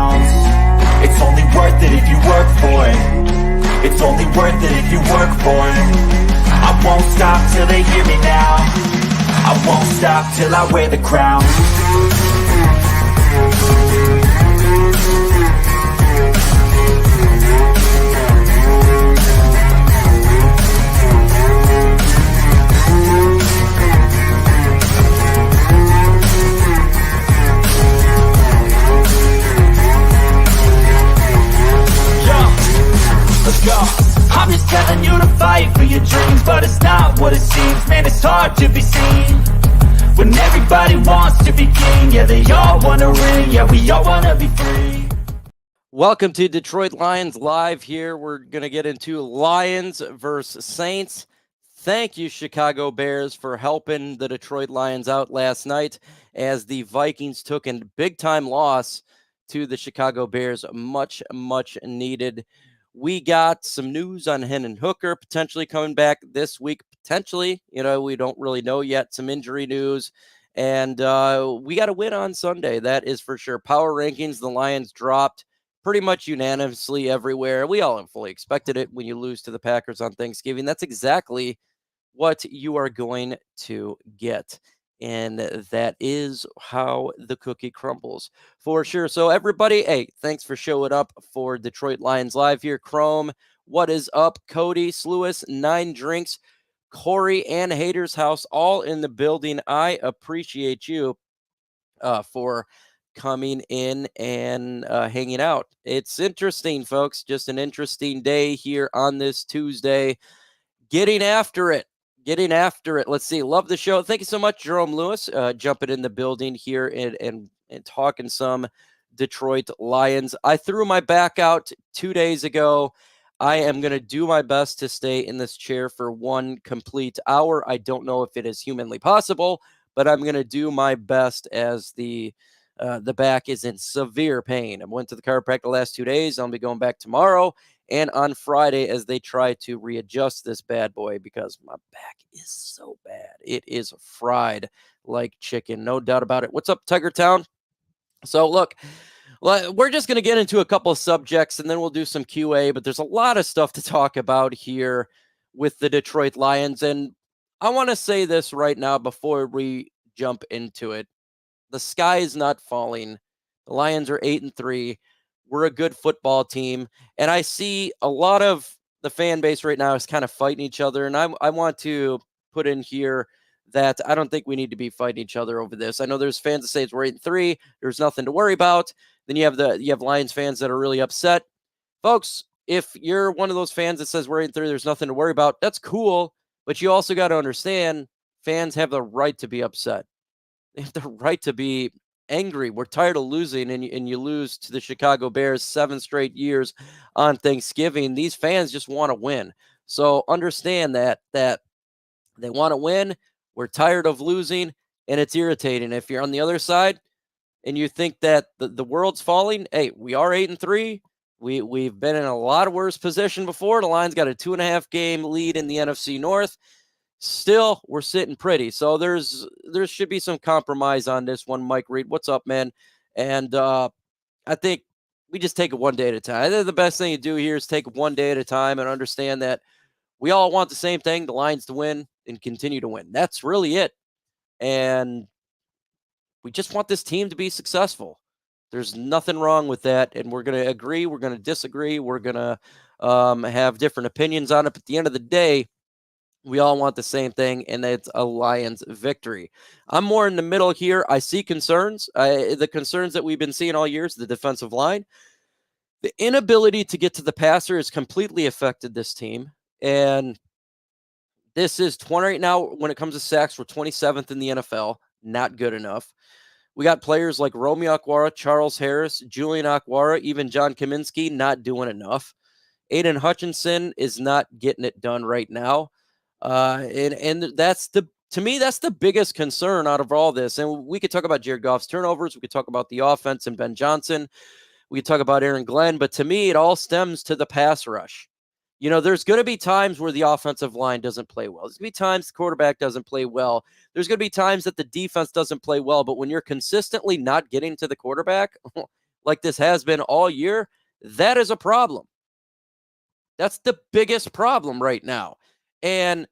pounds. It's only worth it if you work for it. It's only worth it if you work for it. I won't stop till they hear me now. I won't stop till I wear the crown. Let's go. I'm just telling you to fight for your dreams, but it's not what it seems. Man, it's hard to be seen when everybody wants to be king. Yeah, they all want to ring. Yeah, we all want to be free. Welcome to Detroit Lions Live here. We're going to get into Lions versus Saints. Thank you, Chicago Bears, for helping the Detroit Lions out last night as the Vikings took a big-time loss to the Chicago Bears. Much, much needed. We got some news on Hendon Hooker potentially coming back this week. Potentially, we don't really know yet. Some injury news. And we got a win on Sunday. That is for sure. Power rankings, the Lions dropped pretty much unanimously everywhere. We all fully expected it when you lose to the Packers on Thanksgiving. That's exactly what you are going to get. And that is how the cookie crumbles for sure. So everybody, hey, thanks for showing up for Detroit Lions Live here. Chrome, what is up? Cody, Sluis, 9 Drinks, Corey, and Haters House, all in the building. I appreciate you for coming in and hanging out. It's interesting, folks. Just an interesting day here on this Tuesday. Getting after it. Let's see. Love the show. Thank you so much, Jerome Lewis, jumping in the building here and talking some Detroit Lions. I threw my back out 2 days ago. I am going to do my best to stay in this chair for 1 complete hour. I don't know if it is humanly possible, but I'm going to do my best as the back is in severe pain. I went to the chiropractor the last 2 days. I'll be going back tomorrow and on Friday as they try to readjust this bad boy because my back is so bad. It is fried like chicken, no doubt about it. What's up, Tiger Town? So look, we're just going to get into a couple of subjects and then we'll do some QA, but there's a lot of stuff to talk about here with the Detroit Lions. And I want to say this right now before we jump into it. The sky is not falling. The Lions are 8-3. We're a good football team. And I see a lot of the fan base right now is kind of fighting each other. And I want to put in here that I don't think we need to be fighting each other over this. I know there's fans that say we're 8-3. There's nothing to worry about. Then you have Lions fans that are really upset. Folks, if you're one of those fans that says we're 8-3, there's nothing to worry about, that's cool. But you also got to understand fans have the right to be upset. They have the right to be angry. We're tired of losing, and you lose to the Chicago Bears 7 straight years on Thanksgiving. These fans just want to win. So understand that they want to win. We're tired of losing, and it's irritating. If you're on the other side and you think that the world's falling, hey, we are 8-3. We've been in a lot of worse position before. The Lions got a 2.5 game lead in the NFC North. Still, we're sitting pretty. So there should be some compromise on this one. Mike Reed, what's up, man? And I think we just take it one day at a time. I think the best thing to do here is take it one day at a time and understand that we all want the same thing, the Lions to win and continue to win. That's really it. And we just want this team to be successful. There's nothing wrong with that. And we're going to agree. We're going to disagree. We're going to have different opinions on it. But at the end of the day, we all want the same thing, and it's a Lions victory. I'm more in the middle here. I see concerns. The concerns that we've been seeing all year is the defensive line. The inability to get to the passer has completely affected this team. And this is 20 right now. When it comes to sacks, we're 27th in the NFL. Not good enough. We got players like Romeo Okwara, Charles Harris, Julian Okwara, even John Kaminsky not doing enough. Aiden Hutchinson is not getting it done right now. And that's to me, that's the biggest concern out of all this. And we could talk about Jared Goff's turnovers. We could talk about the offense and Ben Johnson. We could talk about Aaron Glenn. But to me, it all stems to the pass rush. There's going to be times where the offensive line doesn't play well. There's going to be times the quarterback doesn't play well. There's going to be times that the defense doesn't play well. But when you're consistently not getting to the quarterback, like this has been all year, that is a problem. That's the biggest problem right now. And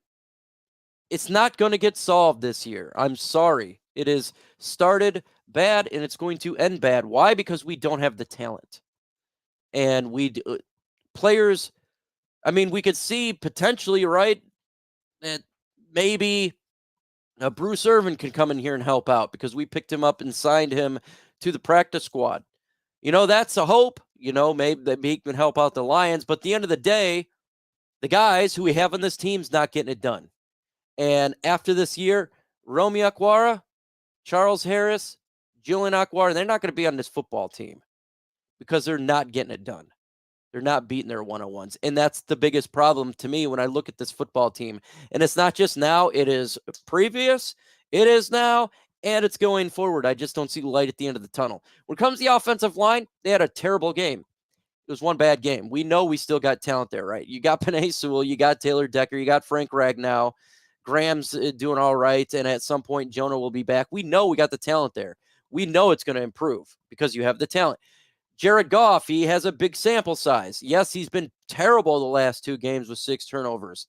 it's not going to get solved this year. I'm sorry. It is started bad and it's going to end bad. Why? Because we don't have the talent. And players, I mean, we could see potentially, right, that maybe Bruce Irvin can come in here and help out because we picked him up and signed him to the practice squad. That's a hope, maybe that he can help out the Lions. But at the end of the day, the guys who we have on this team's not getting it done. And after this year, Romy Akwara, Charles Harris, Julian Akwara, they're not going to be on this football team because they're not getting it done. They're not beating their one-on-ones. And that's the biggest problem to me when I look at this football team. And it's not just now, it is previous, it is now, and it's going forward. I just don't see light at the end of the tunnel. When it comes to the offensive line, they had a terrible game. It was one bad game. We know we still got talent there, right? You got Penei Sewell, you got Taylor Decker, you got Frank Ragnow. Graham's doing all right, and at some point, Jonah will be back. We know we got the talent there. We know it's going to improve because you have the talent. Jared Goff, he has a big sample size. Yes, he's been terrible the last 2 games with 6 turnovers.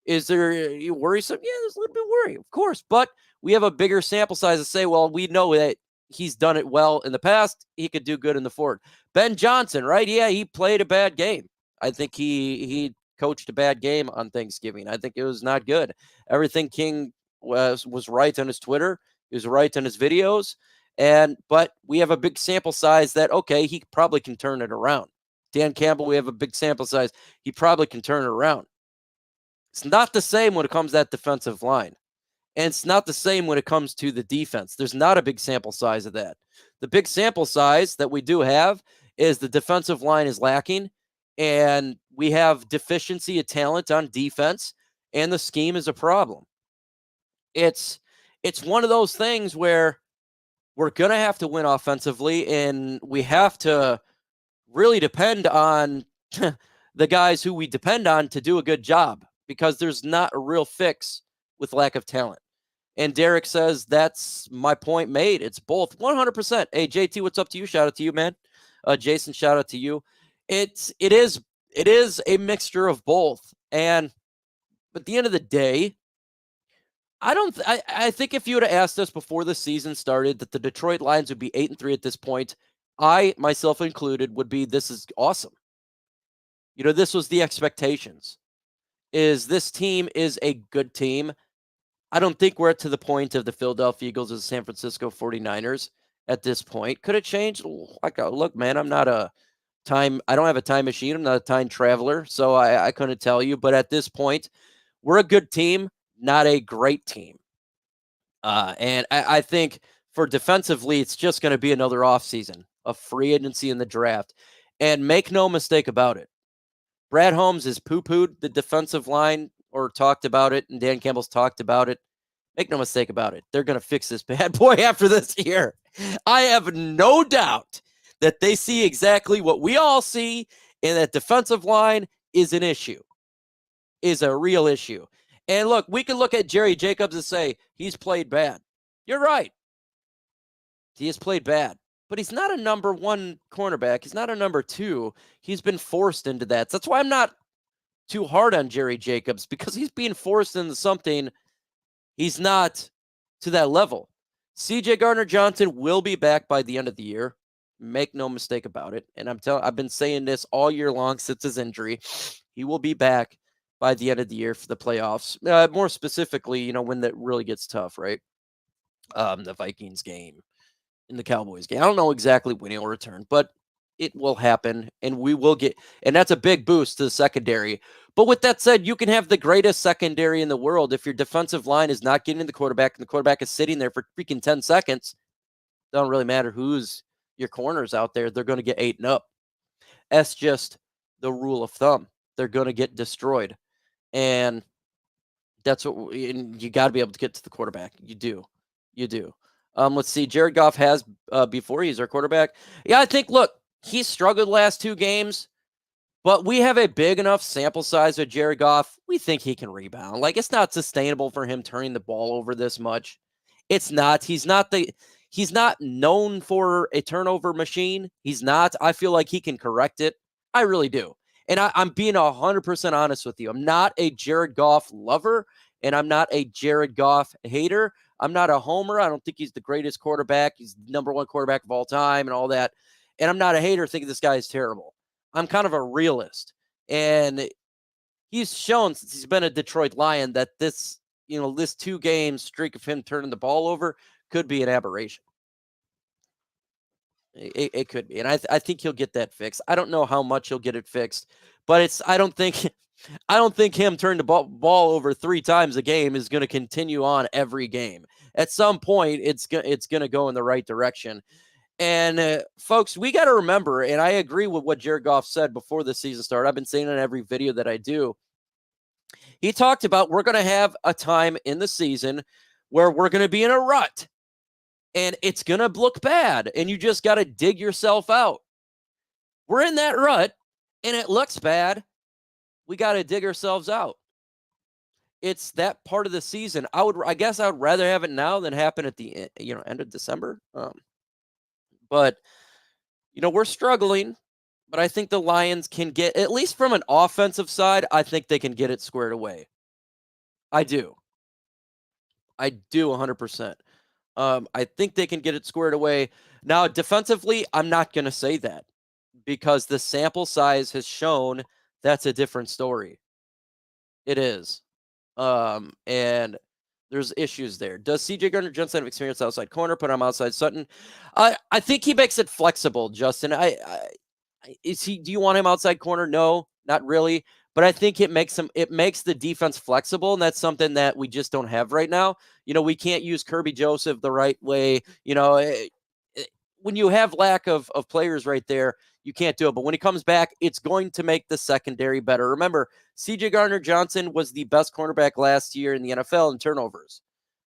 Is there you worrisome? Yeah, there's a little bit worry, of course. But we have a bigger sample size to say, well, we know that he's done it well in the past. He could do good in the forward. Ben Johnson, right? Yeah, he played a bad game. I think he coached a bad game on Thanksgiving. I think it was not good. Everything King was right on his Twitter. He was right on his videos. But we have a big sample size that, okay, he probably can turn it around. Dan Campbell, we have a big sample size. He probably can turn it around. It's not the same when it comes to that defensive line. And it's not the same when it comes to the defense. There's not a big sample size of that. The big sample size that we do have is the defensive line is lacking, and we have deficiency of talent on defense, and the scheme is a problem. It's one of those things where we're going to have to win offensively, and we have to really depend on the guys who we depend on to do a good job because there's not a real fix with lack of talent. And Derek says, that's my point made. It's both 100%. Hey, JT, what's up to you? Shout out to you, man. Jason, shout out to you. It is a mixture of both. But at the end of the day, I think if you would have asked us before the season started that the Detroit Lions would be 8-3 at this point, I, myself included, would be, this is awesome. This was the expectations. This team is a good team. I don't think we're to the point of the Philadelphia Eagles or the San Francisco 49ers at this point. Could it change? Look, man, I don't have a time machine. I'm not a time traveler, so I couldn't tell you. But at this point, we're a good team, not a great team. And I think for defensively, it's just going to be another offseason of free agency in the draft. And make no mistake about it, Brad Holmes has poo-pooed the defensive line or talked about it, and Dan Campbell's talked about it. Make no mistake about it. They're going to fix this bad boy after this year. I have no doubt that they see exactly what we all see, and that defensive line is an issue, is a real issue. And look, we can look at Jerry Jacobs and say, he's played bad. You're right. He has played bad. But he's not a number 1 cornerback. He's not a number 2. He's been forced into that. So that's why I'm not too hard on Jerry Jacobs, because he's being forced into something he's not to that level. CJ Gardner-Johnson will be back by the end of the year. Make no mistake about it. And I've been saying this all year long since his injury. He will be back by the end of the year for the playoffs. More specifically, when that really gets tough, right? The Vikings game and the Cowboys game. I don't know exactly when he'll return, but it will happen, and we will get, and that's a big boost to the secondary. But with that said, you can have the greatest secondary in the world. If your defensive line is not getting the quarterback and the quarterback is sitting there for freaking 10 seconds, it don't really matter who's your corners out there. They're going to get 8 and up. That's just the rule of thumb. They're going to get destroyed. And that's and you got to be able to get to the quarterback. You do. Let's see. Jared Goff has before he's our quarterback. Yeah, I think, look, he struggled last 2 games, but we have a big enough sample size with Jared Goff. We think he can rebound. Like, it's not sustainable for him turning the ball over this much. It's not. He's not the He's not known for a turnover machine. He's not. I feel like he can correct it. I really do. And I'm being 100% honest with you. I'm not a Jared Goff lover, and I'm not a Jared Goff hater. I'm not a homer. I don't think he's the greatest quarterback. He's the number one quarterback of all time and all that. And I'm not a hater thinking this guy is terrible. I'm kind of a realist. And he's shown since he's been a Detroit Lion that this 2-game streak of him turning the ball over could be an aberration. It could be. And I think he'll get that fixed. I don't know how much he'll get it fixed, but I don't think him turning the ball over 3 times a game is going to continue on every game. At some point, it's going to go in the right direction. And folks, we got to remember, and I agree with what Jared Goff said before the season started. I've been saying it in every video that I do. He talked about we're going to have a time in the season where we're going to be in a rut and it's going to look bad and you just got to dig yourself out. We're in that rut and it looks bad. We got to dig ourselves out. It's that part of the season. I guess I would rather have it now than happen at the end of December. But we're struggling, but I think the Lions can get, at least from an offensive side, I think they can get it squared away. I do 100%. I think they can get it squared away. Now, defensively, I'm not going to say that because the sample size has shown that's a different story. It is. And there's issues there. Does CJ Gardner-Johnson have experience outside corner? Put him outside Sutton. I think he makes it flexible, Justin. Do you want him outside corner? No, not really. But I think it makes the defense flexible, and that's something that we just don't have right now. We can't use Kirby Joseph the right way. When you have lack of players right there, you can't do it. But when he comes back, it's going to make the secondary better. Remember, CJ Gardner-Johnson was the best cornerback last year in the NFL in turnovers.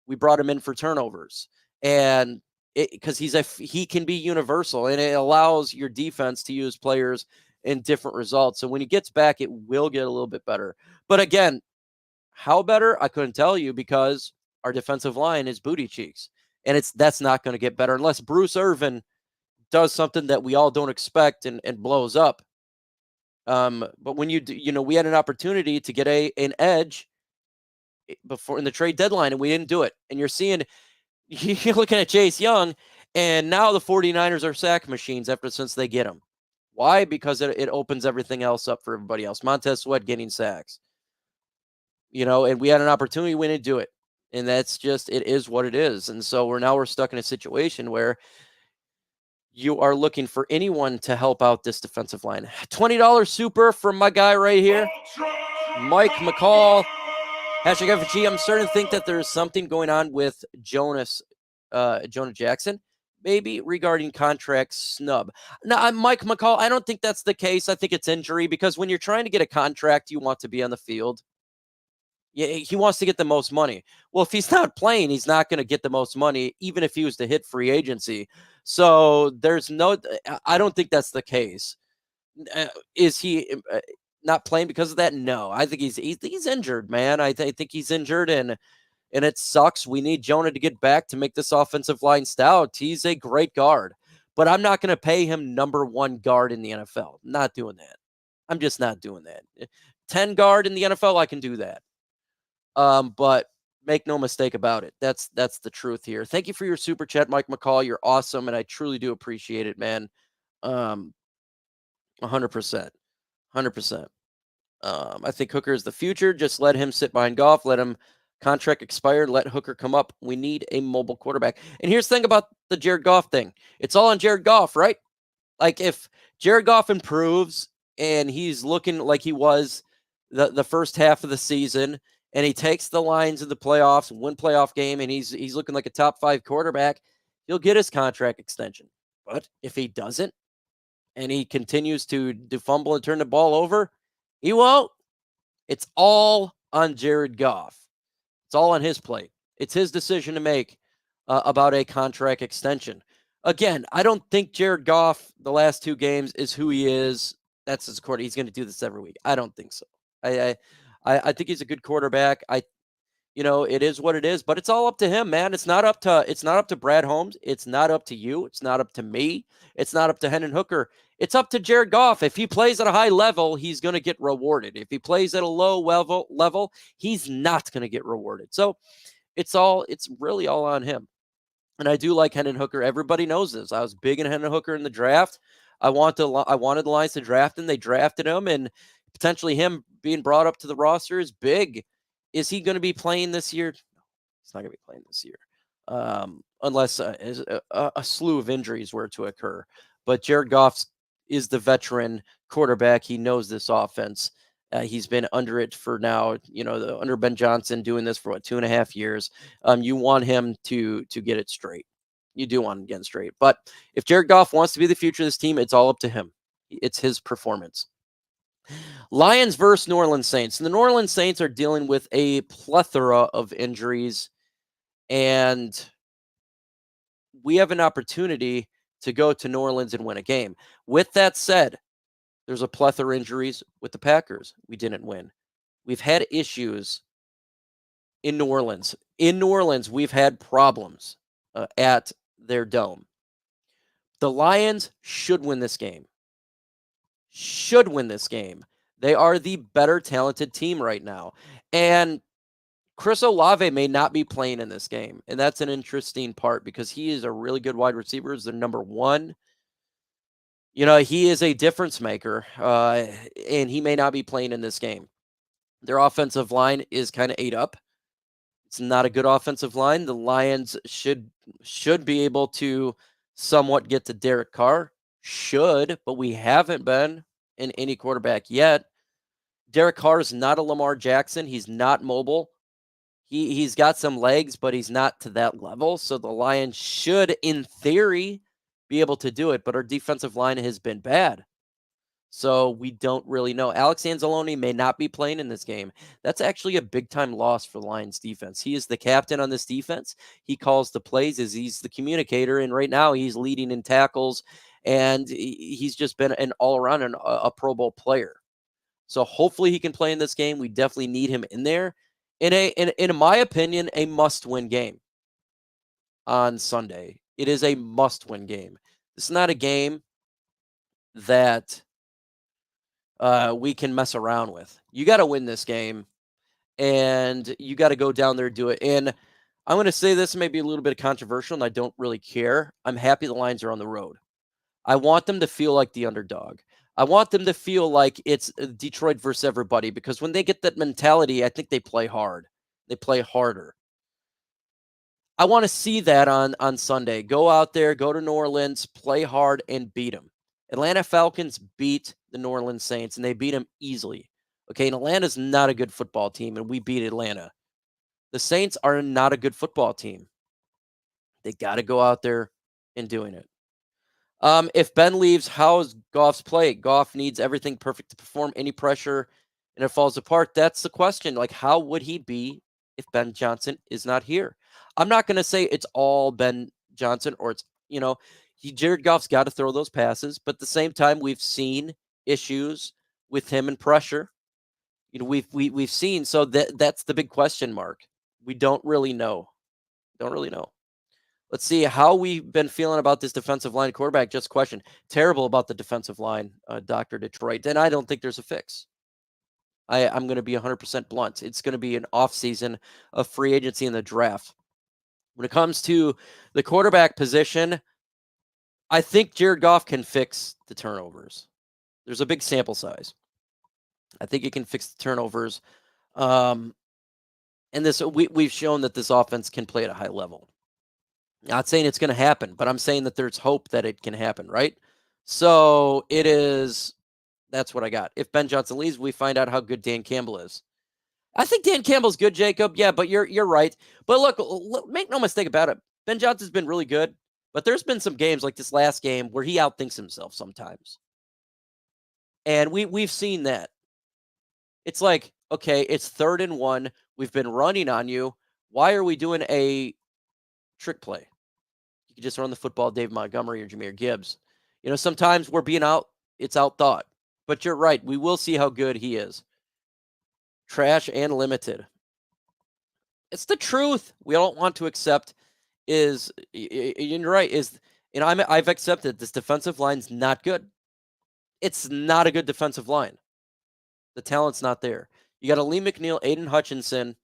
We brought him in for turnovers. And because he can be universal, and it allows your defense to use players in different results. So when he gets back, it will get a little bit better. But again, how better? I couldn't tell you because our defensive line is booty cheeks. And that's not going to get better unless Bruce Irvin does something that we all don't expect and blows up. But when we had an opportunity to get an edge before in the trade deadline and we didn't do it. And you're looking at Chase Young, and now the 49ers are sack machines since they get him. Why? Because it opens everything else up for everybody else. Montez Sweat getting sacks. And we had an opportunity, we didn't do it. And that's just, it is what it is. And so we're stuck in a situation where you are looking for anyone to help out this defensive line. $20 super from my guy right here, Mike McCall. Hashtag FG. I'm starting to think that there's something going on with Jonah Jackson, maybe regarding contract snub. Now, Mike McCall, I don't think that's the case. I think it's injury because when you're trying to get a contract, you want to be on the field. Yeah, he wants to get the most money. Well, if he's not playing, he's not going to get the most money, even if he was to hit free agency. So I don't think that's the case. Is he not playing because of that? No, I think he's injured, man. I think he's injured, and it sucks. We need Jonah to get back to make this offensive line stout. He's a great guard, but I'm not going to pay him number 1 guard in the NFL. I'm not doing that. I'm just not doing that. 10 guard in the NFL, I can do that. But make no mistake about it. That's the truth here. Thank you for your super chat, Mike McCall. You're awesome, and I truly do appreciate it, man. 100%. 100%. I think Hooker is the future. Just let him sit behind Goff. Let him contract expire. Let Hooker come up. We need a mobile quarterback. And here's the thing about the Jared Goff thing. It's all on Jared Goff, right? Like if Jared Goff improves and he's looking like he was the first half of the season, and he takes the Lions in the playoffs, win playoff game, and he's looking like a top 5 quarterback, he'll get his contract extension. But if he doesn't, and he continues to fumble and turn the ball over, he won't. It's all on Jared Goff. It's all on his plate. It's his decision to make about a contract extension. Again, I don't think Jared Goff, the last 2 games, is who he is. That's his quarterback. He's going to do this every week. I don't think so. I think he's a good quarterback. It is what it is, but it's all up to him, man. It's not up to Brad Holmes. It's not up to you. It's not up to me. It's not up to Hendon Hooker. It's up to Jared Goff. If he plays at a high level, he's going to get rewarded. If he plays at a low level, he's not going to get rewarded. So it's really all on him. And I do like Hendon Hooker. Everybody knows this. I was big in Hendon Hooker in the draft. I wanted the Lions to draft him. They drafted him, and potentially him being brought up to the roster is big. Is he going to be playing this year? No, he's not going to be playing this year, unless a slew of injuries were to occur. But Jared Goff is the veteran quarterback. He knows this offense. He's been under it for now, under Ben Johnson, doing this for 2.5 years. You want him to get it straight. You do want him to get it straight. But if Jared Goff wants to be the future of this team, it's all up to him. It's his performance. Lions versus New Orleans Saints. And the New Orleans Saints are dealing with a plethora of injuries, and we have an opportunity to go to New Orleans and win a game. With that said, there's a plethora of injuries with the Packers. We didn't win. We've had issues in New Orleans. In New Orleans, we've had problems at their dome. The Lions should win this game. They are the better talented team right now. And Chris Olave may not be playing in this game. And that's an interesting part because he is a really good wide receiver. He's their number one. He is a difference maker, and he may not be playing in this game. Their offensive line is kind of ate up. It's not a good offensive line. The Lions should be able to somewhat get to Derek Carr. But we haven't been in any quarterback yet. Derek Carr is not a Lamar Jackson. He's not mobile. He's got some legs, but he's not to that level. So the Lions should, in theory, be able to do it, but our defensive line has been bad. So we don't really know. Alex Anzalone may not be playing in this game. That's actually a big-time loss for the Lions defense. He is the captain on this defense. He calls the plays as he's the communicator, and right now he's leading in tackles, and he's just been an all-around a Pro Bowl player. So hopefully he can play in this game. We definitely need him in there. In my opinion, a must-win game on Sunday. It is a must-win game. It's not a game that we can mess around with. You got to win this game, and you got to go down there and do it. And I'm going to say this may be a little bit controversial, and I don't really care. I'm happy the Lions are on the road. I want them to feel like the underdog. I want them to feel like it's Detroit versus everybody, because when they get that mentality, I think they play hard. They play harder. I want to see that on Sunday. Go out there, go to New Orleans, play hard, and beat them. Atlanta Falcons beat the New Orleans Saints, and they beat them easily. Okay, and Atlanta's not a good football team, and we beat Atlanta. The Saints are not a good football team. They got to go out there and doing it. If Ben leaves, how is Goff's play? Goff needs everything perfect to perform. Any pressure and it falls apart. That's the question. Like, how would he be if Ben Johnson is not here? I'm not going to say it's all Ben Johnson or it's, Jared Goff's got to throw those passes. But at the same time, we've seen issues with him and pressure. We've seen. So that's the big question mark. We don't really know. Let's see how we've been feeling about this defensive line quarterback. Just question. Terrible about the defensive line, Dr. Detroit. And I don't think there's a fix. I'm going to be 100% blunt. It's going to be an offseason of free agency in the draft. When it comes to the quarterback position, I think Jared Goff can fix the turnovers. There's a big sample size. I think he can fix the turnovers. And we've shown that this offense can play at a high level. Not saying it's going to happen, but I'm saying that there's hope that it can happen, right? So that's what I got. If Ben Johnson leaves, we find out how good Dan Campbell is. I think Dan Campbell's good, Jacob. Yeah, but you're right. But look, make no mistake about it. Ben Johnson's been really good, but there's been some games like this last game where he outthinks himself sometimes. And we've seen that. It's like, okay, it's 3rd and 1. We've been running on you. Why are we doing a trick play? You can just run the football, Dave Montgomery or Jahmyr Gibbs. Sometimes we're being it's outthought. But you're right. We will see how good he is. Trash and limited. It's the truth. We don't want to accept is, you're right, I've accepted this defensive line's not good. It's not a good defensive line. The talent's not there. You got Lee McNeil, Aiden Hutchinson,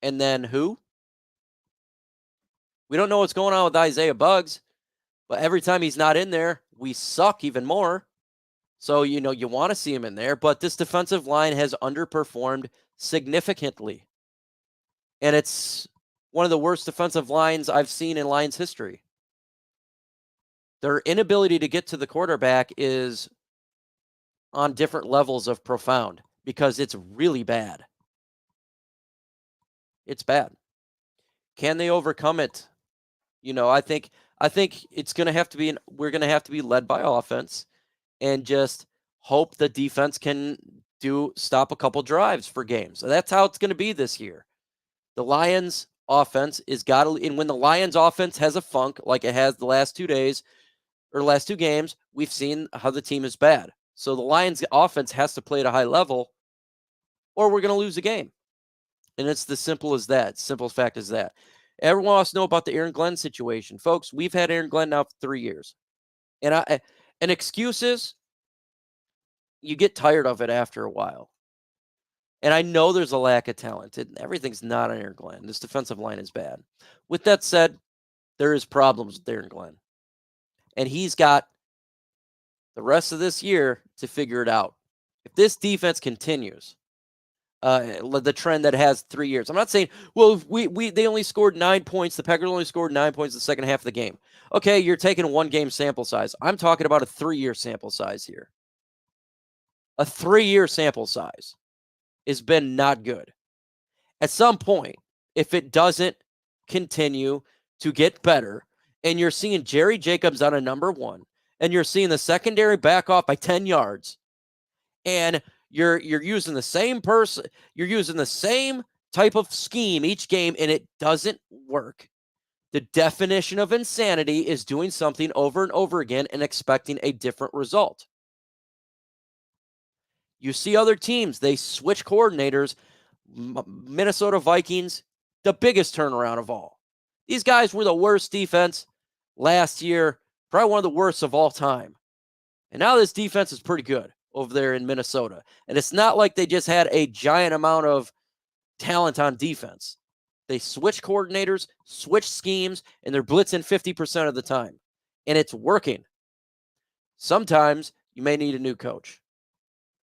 and then who? We don't know what's going on with Isaiah Buggs, but every time he's not in there, we suck even more. So, you want to see him in there, but this defensive line has underperformed significantly. And it's one of the worst defensive lines I've seen in Lions history. Their inability to get to the quarterback is on different levels of profound because it's really bad. It's bad. Can they overcome it? I think it's going to have to be we're going to have to be led by offense and just hope the defense can stop a couple drives for games. So that's how it's going to be this year. The Lions offense and when the Lions offense has a funk like it has the last 2 days or last 2 games, we've seen how the team is bad. So the Lions offense has to play at a high level or we're going to lose a game. And it's the simple as that. Simple fact is that. Everyone wants to know about the Aaron Glenn situation. Folks, we've had Aaron Glenn now for 3 years. And excuses, you get tired of it after a while. And I know there's a lack of talent. Everything's not on Aaron Glenn. This defensive line is bad. With that said, there is problems with Aaron Glenn. And he's got the rest of this year to figure it out. If this defense continues, the trend that has 3 years. I'm not saying, well, they only scored 9 points. The Packers only scored 9 points in the second half of the game. Okay, you're taking a 1-game sample size. I'm talking about a 3-year sample size here. A 3-year sample size has been not good. At some point, if it doesn't continue to get better, and you're seeing Jerry Jacobs on a number 1, and you're seeing the secondary back off by 10 yards, and you're using the same person, you're using the same type of scheme each game, and it doesn't work. The definition of insanity is doing something over and over again and expecting a different result. You see other teams, they switch coordinators. Minnesota Vikings, the biggest turnaround of all. These guys were the worst defense last year, probably one of the worst of all time. And now this defense is pretty good over there in Minnesota. And it's not like they just had a giant amount of talent on defense. They switch coordinators, switch schemes, and they're blitzing 50% of the time. And it's working. Sometimes you may need a new coach.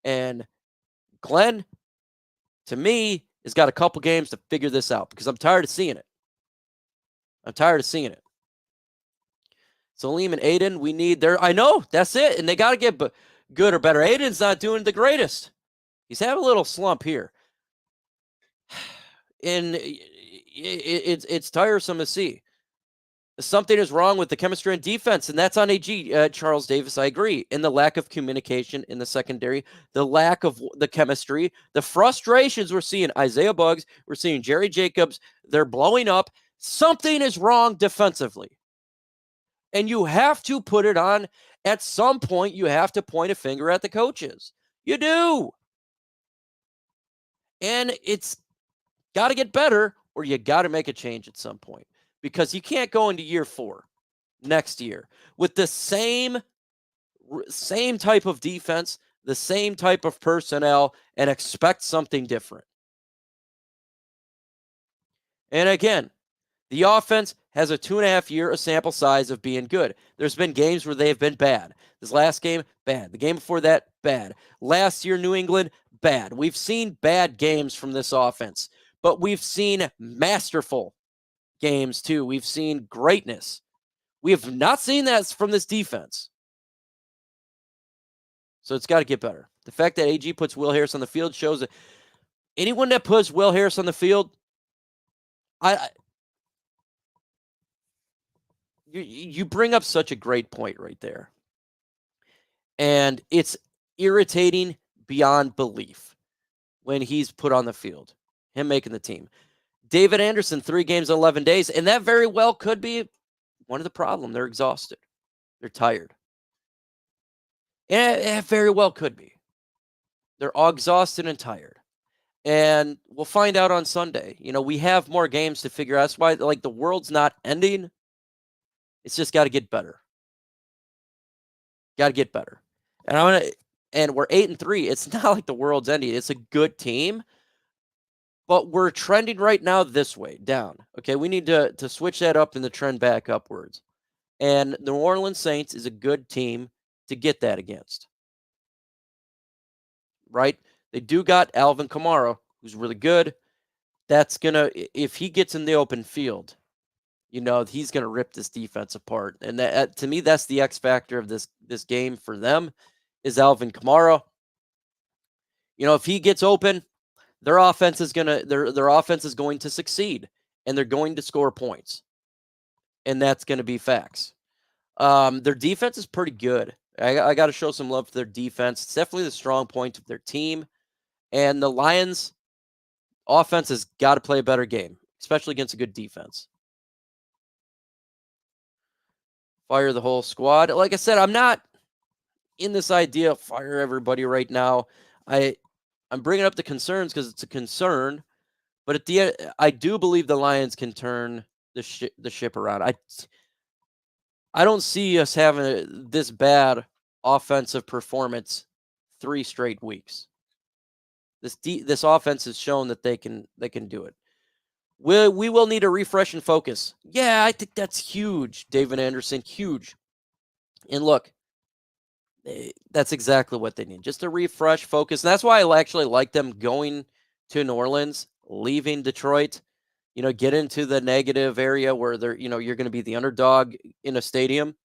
And Glenn, to me, has got a couple games to figure this out because I'm tired of seeing it. Salim and Aiden, we need I know, that's it. And they got to get good or better. Aiden's not doing the greatest. He's having a little slump here. And it's tiresome to see. Something is wrong with the chemistry and defense, and that's on AG, Charles Davis. I agree. And the lack of communication in the secondary, the lack of the chemistry, the frustrations we're seeing. Isaiah Buggs, we're seeing Jerry Jacobs. They're blowing up. Something is wrong defensively. And you have to put it on. At some point, you have to point a finger at the coaches. You do. And it's got to get better, or you got to make a change at some point. Because you can't go into year 4 next year with the same type of defense, the same type of personnel, and expect something different. And again, the offense has a 2.5 year sample size of being good. There's been games where they have been bad. This last game, bad. The game before that, bad. Last year, New England, bad. We've seen bad games from this offense, but we've seen masterful games too. We've seen greatness. We have not seen that from this defense. So it's got to get better. The fact that AG puts Will Harris on the field shows that anyone that puts Will Harris on the field, you bring up such a great point right there. And it's irritating beyond belief when he's put on the field, him making the team. David Anderson, 3 games, 11 days. And that very well could be one of the problems. They're exhausted. They're tired. And it very well could be. They're all exhausted and tired. And we'll find out on Sunday. We have more games to figure out. That's why, the world's not ending. It's just got to get better. Got to get better. And we're 8-3. It's not like the world's ending. It's a good team, but we're trending right now this way, down. Okay, we need to switch that up and the trend back upwards. And the New Orleans Saints is a good team to get that against. Right? They do got Alvin Kamara, who's really good. That's if he gets in the open field, he's going to rip this defense apart. And that, to me, that's the X factor of this game for them is Alvin Kamara. If he gets open, their offense is their offense is going to succeed, and they're going to score points, and that's going to be facts. Their defense is pretty good. I got to show some love to their defense. It's definitely the strong point of their team, and the Lions' offense has got to play a better game, especially against a good defense. Fire the whole squad. Like I said, I'm not in this idea of fire everybody right now. I'm bringing up the concerns because it's a concern, but at the end, I do believe the Lions can turn the ship around. I don't see us having this bad offensive performance 3 straight weeks. This offense has shown that they can do it. We will need a refresh and focus. Yeah, I think that's huge, David Anderson, huge. And look, that's exactly what they need. Just a refresh, focus. And that's why I actually like them going to New Orleans, leaving Detroit, get into the negative area where you're going to be the underdog in a stadium.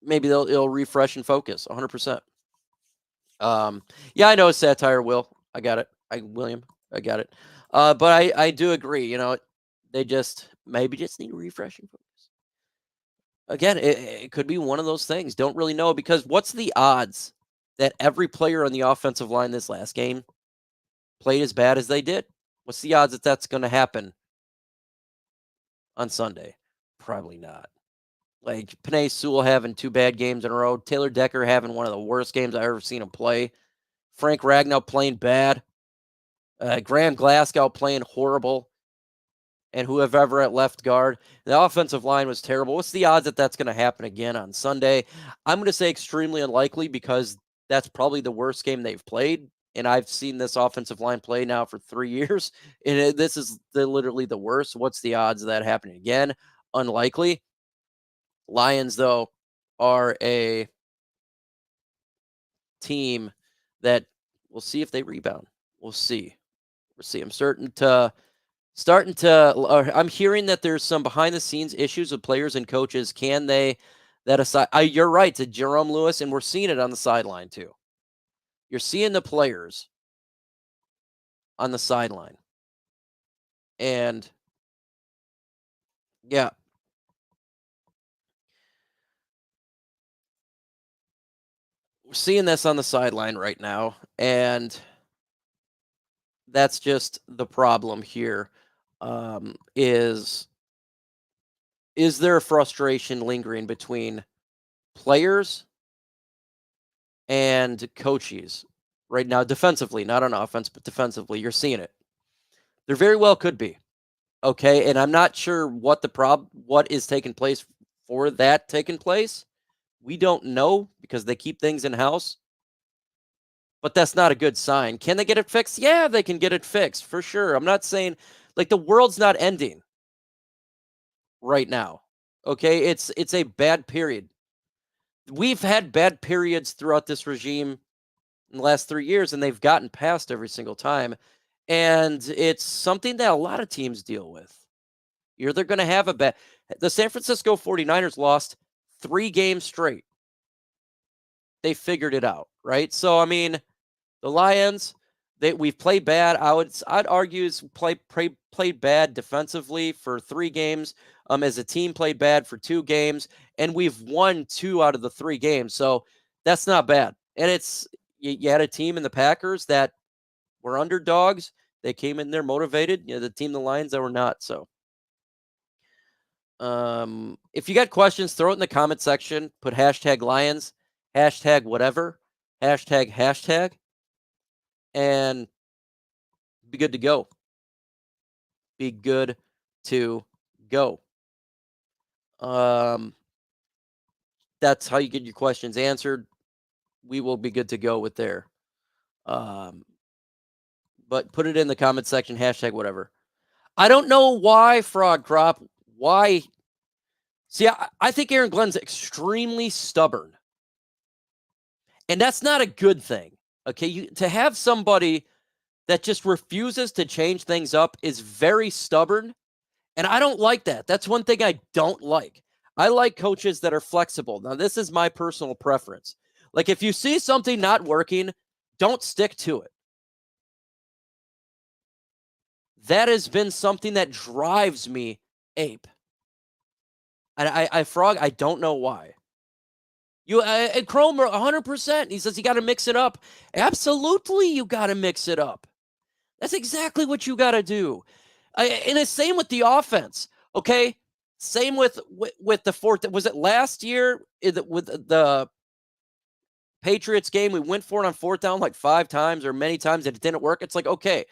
Maybe it'll refresh and focus 100%. Yeah, I know it's satire, Will. I got it. William, I got it. But I do agree, they maybe just need a refresh and focus. Again, it could be one of those things. Don't really know, because what's the odds that every player on the offensive line this last game played as bad as they did? What's the odds that that's going to happen on Sunday? Probably not. Like Penei Sewell having 2 bad games in a row. Taylor Decker having one of the worst games I've ever seen him play. Frank Ragnow playing bad. Graham Glasgow playing horrible. And whoever at left guard. The offensive line was terrible. What's the odds that that's going to happen again on Sunday? I'm going to say extremely unlikely, because that's probably the worst game they've played. And I've seen this offensive line play now for 3 years. And this is literally the worst. What's the odds of that happening again? Unlikely. Lions, though, are a team that we'll see if they rebound. We'll see. I'm I'm hearing that there's some behind the scenes issues with players and coaches. Can they that aside? You're right, to Jerome Lewis, and we're seeing it on the sideline too. You're seeing the players on the sideline. And yeah. We're seeing this on the sideline right now, and that's just the problem here. Is there a frustration lingering between players and coaches right now, defensively, not on offense, but defensively? You're seeing it. There very well could be. Okay, and I'm not sure what is taking place for that taking place. We don't know, because they keep things in house. But that's not a good sign. Can they get it fixed? Yeah, they can get it fixed for sure. I'm not saying the world's not ending right now. Okay, it's a bad period. We've had bad periods throughout this regime in the last 3 years, and they've gotten past every single time. And it's something that a lot of teams deal with. They're going to have the San Francisco 49ers lost 3 games straight. They figured it out, right? So, I mean, the Lions, we've played bad. I'd argue played bad defensively for 3 games. As a team, played bad for 2 games, and we've won 2 out of the 3 games. So that's not bad. And it's you had a team in the Packers that were underdogs. They came in there motivated. The Lions that were not. So, if you got questions, throw it in the comment section. Put #Lions, #whatever, #. And Be good to go. Be good to go. That's how you get your questions answered. We will be good to go with there. But put it in the comment section, hashtag whatever. I don't know why, Frog Crop. Why? See, I think Aaron Glenn's extremely stubborn. And that's not a good thing. Okay, to have somebody that just refuses to change things up is very stubborn. And I don't like that. That's one thing I don't like. I like coaches that are flexible. Now, this is my personal preference. Like, if you see something not working, don't stick to it. That has been something that drives me ape. And I Frog, I don't know why. Chrome 100%. He says you got to mix it up. Absolutely, you got to mix it up. That's exactly what you got to do. And the same with the offense. Okay, same with the fourth. Was it last year with the Patriots game? We went for it on fourth down like 5 times or many times, and it didn't work. It's like, okay,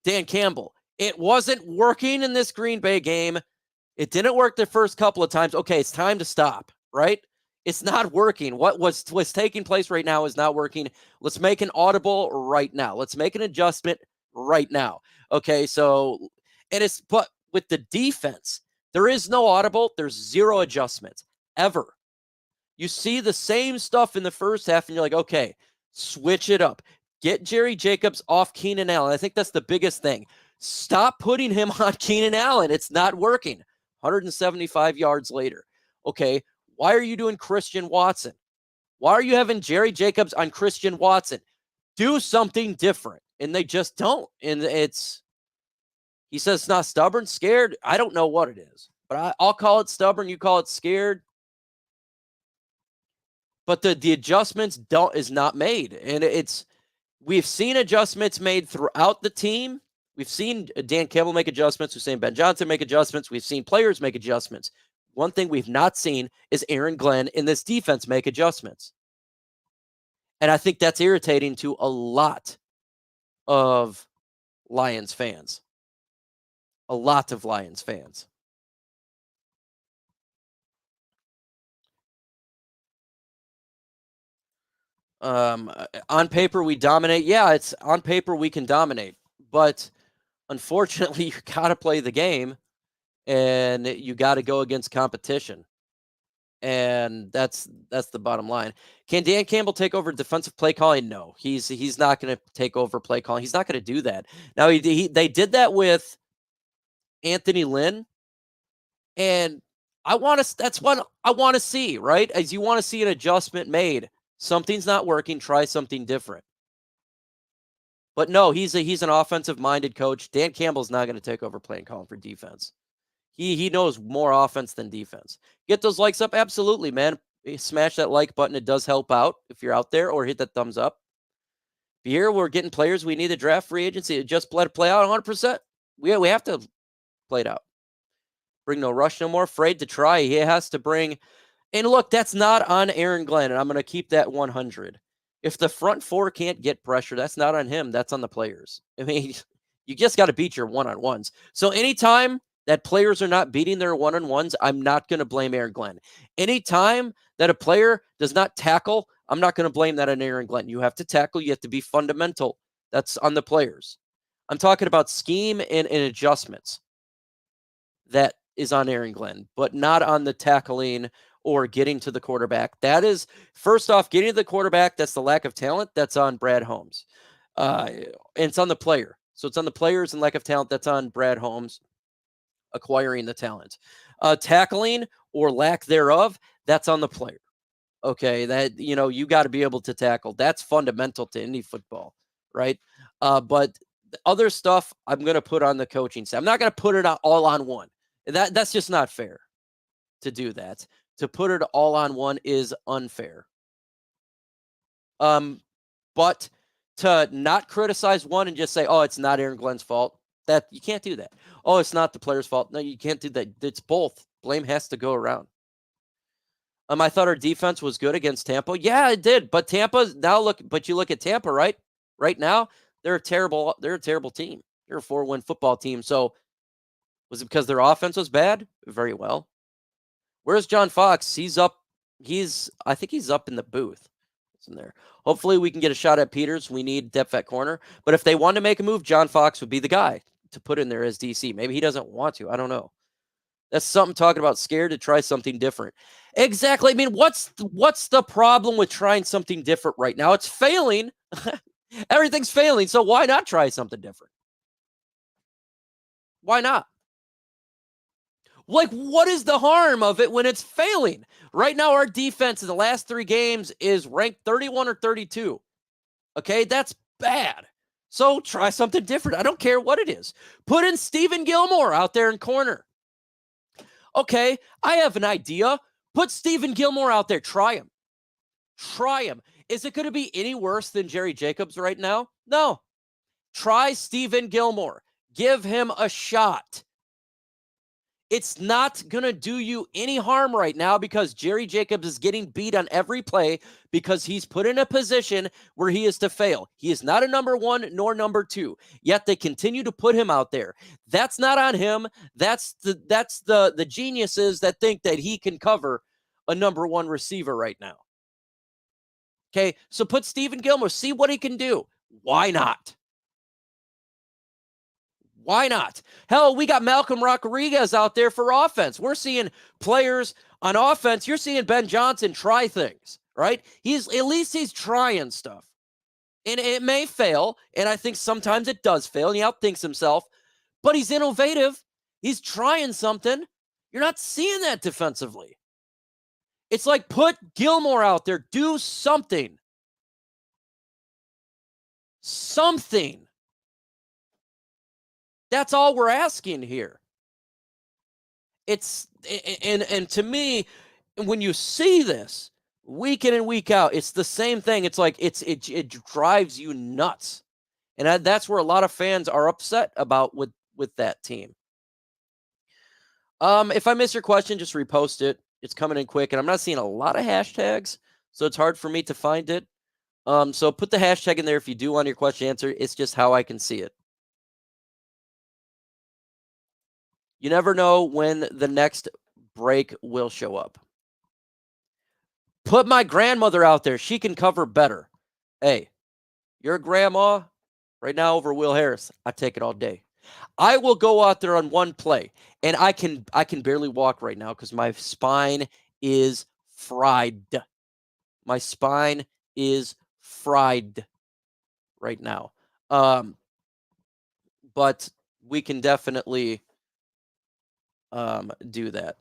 Dan Campbell, it wasn't working in this Green Bay game. It didn't work the first couple of times. Okay, it's time to stop, right? It's not working. What was taking place right now is not working. Let's make an audible right now. Let's make an adjustment right now. Okay, so, but with the defense, there is no audible. There's 0 adjustments ever. You see the same stuff in the first half, and you're like, okay, switch it up. Get Jerry Jacobs off Keenan Allen. I think that's the biggest thing. Stop putting him on Keenan Allen. It's not working. 175 yards later. Okay, why are you doing Christian Watson? Why are you having Jerry Jacobs on Christian Watson? Do something different. And they just don't. And he says it's not stubborn, scared. I don't know what it is. But I'll call it stubborn. You call it scared. But the adjustments is not made. And we've seen adjustments made throughout the team. We've seen Dan Campbell make adjustments. We've seen Ben Johnson make adjustments. We've seen players make adjustments. One thing we've not seen is Aaron Glenn in this defense make adjustments. And I think that's irritating to a lot of Lions fans. A lot of Lions fans. On paper, we dominate. Yeah, it's on paper we can dominate. But unfortunately, you got to play the game. And you got to go against competition. And that's the bottom line. Can Dan Campbell take over defensive play calling? No, he's not going to take over play calling. He's not going to do that. Now they did that with Anthony Lynn, and that's what I want to see, right? As you want to see an adjustment made. Something's not working. Try something different. But no, he's an offensive minded coach. Dan Campbell's not going to take over play calling for defense. He knows more offense than defense. Get those likes up? Absolutely, man. Smash that like button. It does help out if you're out there, or hit that thumbs up. Here, we're getting players we need to draft free agency. Just play out 100%. We have to play it out. Bring no rush no more. Afraid to try. He has to bring. And look, that's not on Aaron Glenn, and I'm going to keep that 100. If the front four can't get pressure, that's not on him. That's on the players. I mean, you just got to beat your one-on-ones. So anytime that players are not beating their one-on-ones, I'm not going to blame Aaron Glenn. Anytime that a player does not tackle, I'm not going to blame that on Aaron Glenn. You have to tackle. You have to be fundamental. That's on the players. I'm talking about scheme and adjustments. That is on Aaron Glenn, but not on the tackling or getting to the quarterback. That is, first off, getting to the quarterback, that's the lack of talent. That's on Brad Holmes. And it's on the player. So it's on the players and lack of talent. That's on Brad Holmes. Acquiring the talent. Tackling or lack thereof, that's on the player. Okay, that you got to be able to tackle. That's fundamental to any football, right? But the other stuff I'm going to put on the coaching staff. I'm not going to put it all on one. That's just not fair to do that. To put it all on one is unfair. But to not criticize one and just say, "Oh, it's not Aaron Glenn's fault." That you can't do that. Oh, it's not the player's fault. No, you can't do that. It's both. Blame has to go around. I thought our defense was good against Tampa. Yeah, it did. But Tampa now but you look at Tampa, right? Right now, They're a terrible team. They're a 4-win football team. So was it because their offense was bad? Very well. Where's John Fox? I think he's up in the booth. It's in there. Hopefully we can get a shot at Peters. We need depth at corner. But if they want to make a move, John Fox would be the guy to put in there as DC. Maybe he doesn't want to. I don't know. That's something talking about scared to try something different. Exactly. I mean, what's the problem with trying something different right now? It's failing. Everything's failing. So why not try something different? Why not? Like, what is the harm of it when it's failing? Right now, our defense in the last 3 games is ranked 31 or 32. Okay, that's bad. So try something different. I don't care what it is. Put in Stephen Gilmore out there in corner. Okay, I have an idea. Put Stephen Gilmore out there. Try him. Try him. Is it going to be any worse than Jerry Jacobs right now? No. Try Stephen Gilmore. Give him a shot. It's not going to do you any harm right now because Jerry Jacobs is getting beat on every play because he's put in a position where he is to fail. He is not a number 1 nor number 2, yet they continue to put him out there. That's not on him. That's the geniuses that think that he can cover a number 1 receiver right now. Okay, so put Stephen Gilmore, see what he can do. Why not? Why not? Hell, we got Malcolm Rodriguez out there for offense. We're seeing players on offense. You're seeing Ben Johnson try things, right? At least he's trying stuff. And it may fail, and I think sometimes it does fail, and he outthinks himself, but he's innovative. He's trying something. You're not seeing that defensively. It's like, put Gilmore out there. Do something. Something. That's all we're asking here. It's and to me, when you see this week in and week out, it's the same thing. It's like it drives you nuts, and that's where a lot of fans are upset about with that team. If I miss your question, just repost it. It's coming in quick, and I'm not seeing a lot of hashtags, so it's hard for me to find it. So put the hashtag in there if you do want your question answered. It's just how I can see it. You never know when the next break will show up. Put my grandmother out there. She can cover better. Hey, your grandma right now over Will Harris. I take it all day. I will go out there on one play, and I can barely walk right now because my spine is fried. My spine is fried right now. But we can definitely do that.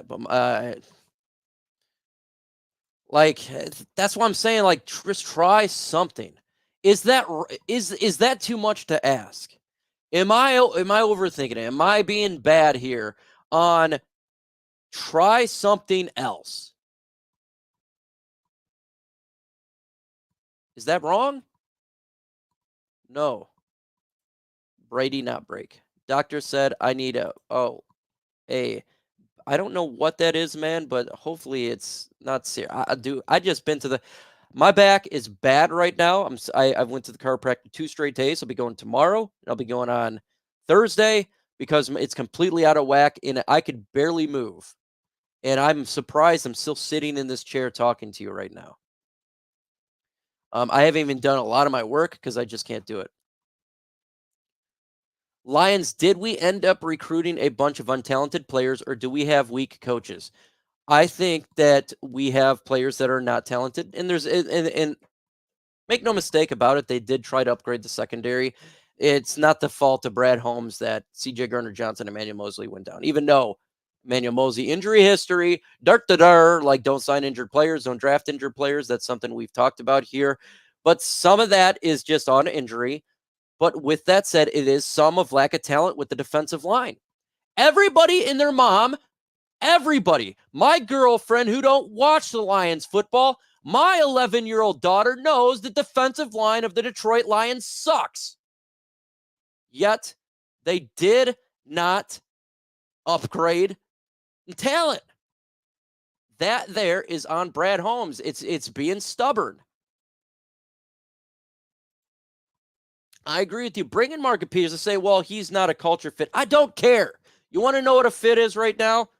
But like, that's what I'm saying. Like, just try something. Is that too much to ask? Am I overthinking it? Am I being bad here on try something else? Is that wrong? No. Brady not break. Doctor said I need I don't know what that is, man, but hopefully it's not serious. I just been to my back is bad right now. I went to the chiropractor 2 straight days. I'll be going tomorrow. I'll be going on Thursday because it's completely out of whack and I could barely move. And I'm surprised I'm still sitting in this chair talking to you right now. I haven't even done a lot of my work because I just can't do it. Lions, did we end up recruiting a bunch of untalented players or do we have weak coaches? I think that we have players that are not talented, and and make no mistake about it, they did try to upgrade the secondary. It's not the fault of Brad Holmes that C.J. Gardner-Johnson and Emmanuel Moseley went down, even though Emmanuel Moseley injury history, like don't sign injured players, don't draft injured players. That's something we've talked about here. But some of that is just on injury. But with that said, it is some of lack of talent with the defensive line. Everybody and their mom, everybody, my girlfriend who don't watch the Lions football, my 11-year-old daughter knows the defensive line of the Detroit Lions sucks. Yet, they did not upgrade talent. That there is on Brad Holmes. It's being stubborn. I agree with you. Bring in Marcus Peters and say, well, he's not a culture fit. I don't care. You want to know what a fit is right now?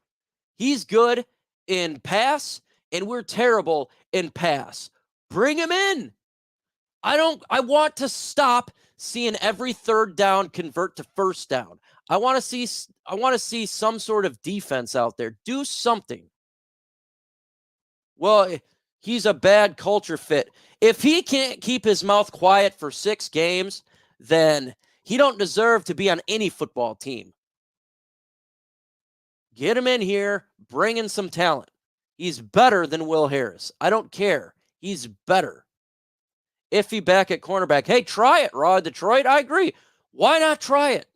He's good in pass, and we're terrible in pass. Bring him in. I want to stop seeing every third down convert to first down. I want to see some sort of defense out there. Do something. Well, he's a bad culture fit. If he can't keep his mouth quiet for 6 games, then he don't deserve to be on any football team. Get him in here, bring in some talent. He's better than Will Harris. I don't care. He's better. Iffy back at cornerback. Hey, try it, Raw Detroit. I agree. Why not try it?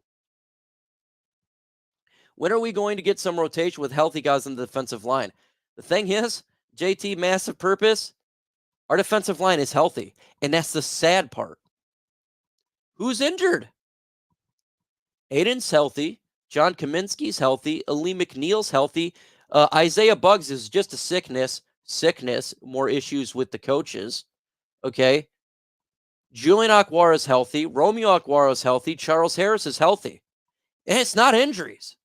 When are we going to get some rotation with healthy guys on the defensive line? The thing is, JT, massive purpose, our defensive line is healthy, and that's the sad part. Who's injured? Aiden's healthy. John Kaminsky's healthy. Ali McNeil's healthy. Isaiah Buggs is just a sickness. More issues with the coaches. Okay. Julian Akwara is healthy. Romeo Akwara is healthy. Charles Harris is healthy. And it's not injuries.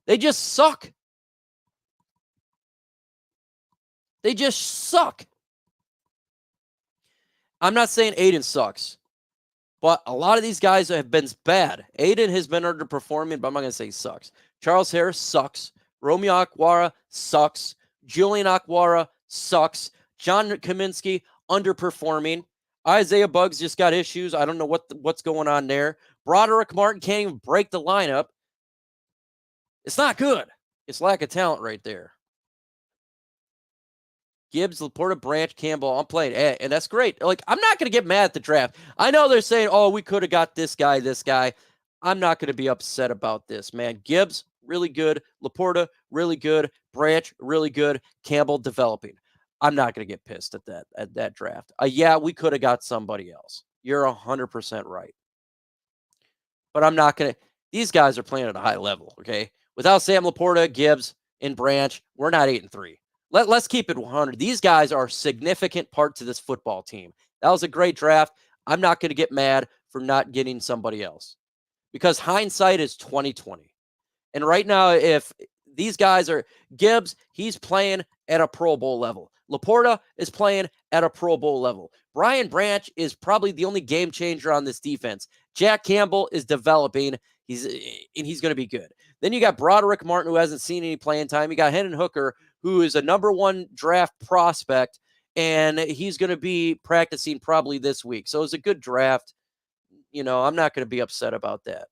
They just suck. They just suck. I'm not saying Aiden sucks, but a lot of these guys have been bad. Aiden has been underperforming, but I'm not going to say he sucks. Charles Harris sucks. Romeo Akwara sucks. Julian Akwara sucks. John Kaminsky underperforming. Isaiah Buggs just got issues. I don't know what's going on there. Broderick Martin can't even break the lineup. It's not good. It's lack of talent right there. Gibbs, Laporta, Branch, Campbell, I'm playing. And that's great. Like, I'm not going to get mad at the draft. I know they're saying, oh, we could have got this guy. I'm not going to be upset about this, man. Gibbs, really good. Laporta, really good. Branch, really good. Campbell, developing. I'm not going to get pissed at that draft. Yeah, we could have got somebody else. You're 100% right. But I'm not going to. These guys are playing at a high level, okay? Without Sam Laporta, Gibbs, and Branch, we're not 8-3. Let's keep it 100. These guys are a significant part to this football team. That was a great draft. I'm not going to get mad for not getting somebody else because hindsight is 2020. And right now, if these guys are Gibbs, he's playing at a Pro Bowl level. Laporta is playing at a Pro Bowl level. Brian Branch is probably the only game changer on this defense. Jack Campbell is developing. He's going to be good. Then you got Broderick Martin, who hasn't seen any playing time. You got Hendon Hooker, who is a number 1 draft prospect, and he's going to be practicing probably this week. So it's a good draft. You know, I'm not going to be upset about that.